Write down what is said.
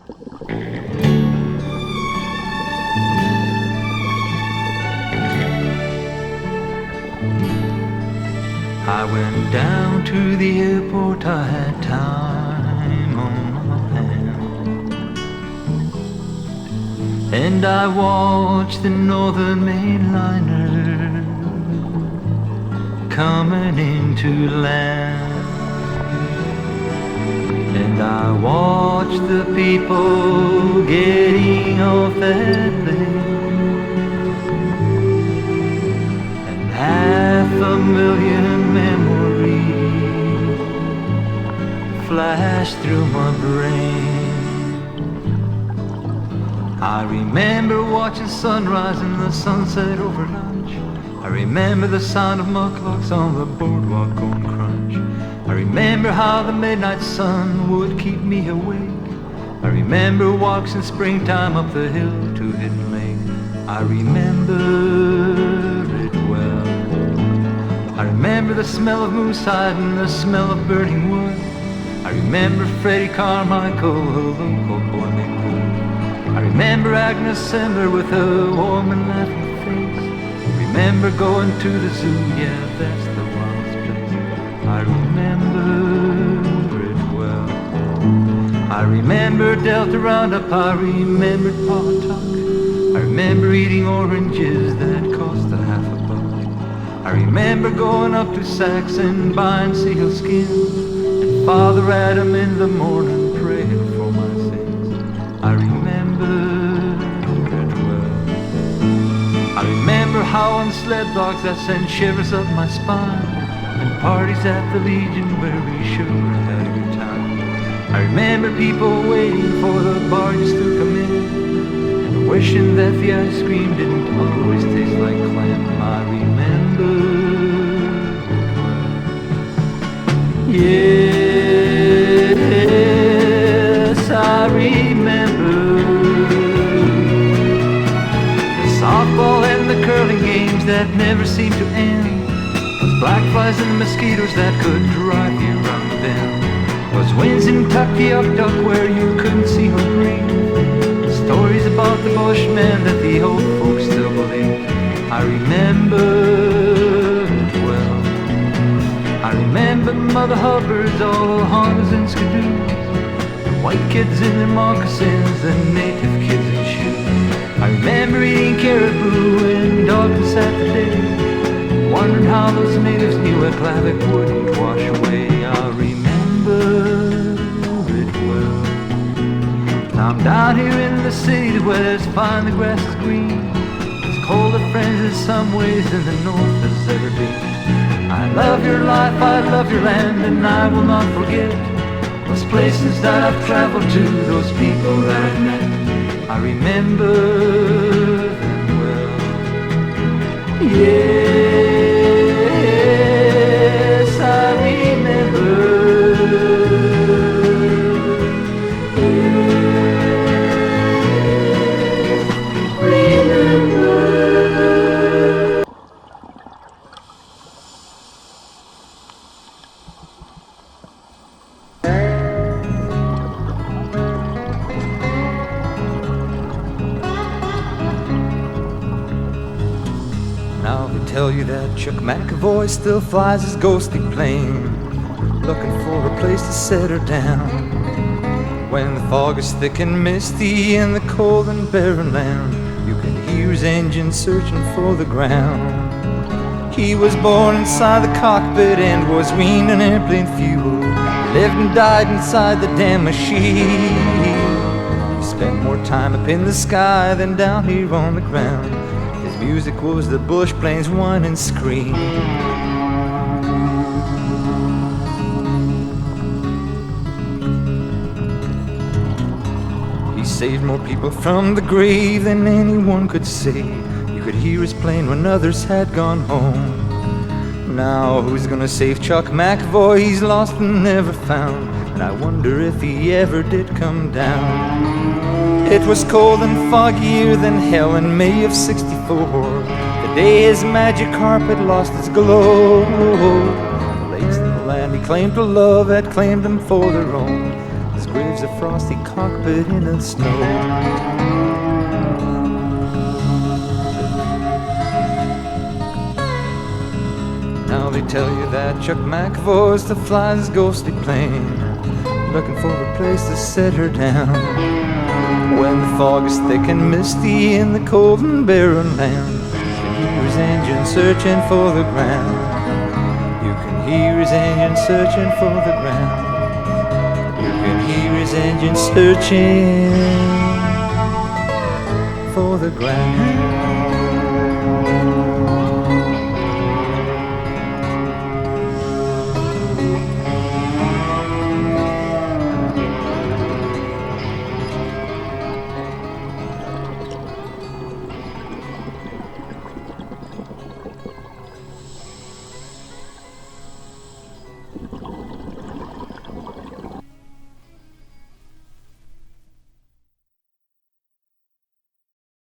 I went down to the airport, I had time on my hands, and I watched the northern mainliner coming into land. And I watched the people getting off that plane, and 500,000 memories flashed through my brain. I remember watching sunrise and the sunset over lunch. I remember the sound of muck clocks on the boardwalk going crunch. I remember how the midnight sun would keep me awake. I remember walks in springtime up the hill to Hidden Lake. I remember it well. I remember the smell of moosehide and the smell of burning wood. I remember Freddie Carmichael, a local boy named Good. I remember Agnes Sembler with a warm and laughing face. I remember going to the zoo, yeah, that's the wildest place. I remember it well. I remember Delta Roundup, I remembered Pawtuck. I remember eating oranges that cost a half a buck. I remember going up to Saks and buying seal skins, and Father Adam in the morning praying for my sins. I remember it well. I remember how on sled dogs that sent shivers up my spine, and parties at the Legion where we sure had a good time. I remember people waiting for the barges to come in, and wishing that the ice cream didn't always taste like clam. I remember it well. Yes, I remember the softball and the curling games that never seemed to end. Those black flies and mosquitoes that could drive you round the bend. Those winds in Tuktoyaktuk where you couldn't see or breathe. Stories about the Bushmen that the old folks still believe. I remember it well. I remember Mother Hubbards, all Hondas and Skidoos, the white kids in their moccasins, the native kids in shoes. I remember eating caribou in Dawkins Saturday, wondering how those natives knew a Clavic wouldn't wash away. I remember it well. Now I'm down here in the city where there's fine, the grass is green. It's colder friends in some ways than the north has ever been. I love your life, I love your land, and I will not forget those places that I've traveled to, those people that I've met. I remember them well. Yes, I remember. Now they tell you that Chuck McAvoy still flies his ghostly plane, looking for a place to set her down. When the fog is thick and misty in the cold and barren land, you can hear his engine searching for the ground. He was born inside the cockpit and was weaned on airplane fuel. Lived and died inside the damn machine. He spent more time up in the sky than down here on the ground. His music was the bush planes whine and scream. He saved more people from the grave than anyone could say. You could hear his plane when others had gone home. Now who's gonna save Chuck McAvoy? He's lost and never found, and I wonder if he ever did come down. It was cold and foggier than hell in May of '64, the day his magic carpet lost its glow. The lakes and the land he claimed to love had claimed him for their own. His waves a frosty cockpit in the snow. Now they tell you that Chuck McAvoy's to fly his ghostly plane, looking for a place to set her down. When the fog is thick and misty in the cold and barren land, you can hear his engine searching for the ground. You can hear his engine searching for the ground. You can hear his engine searching for the ground.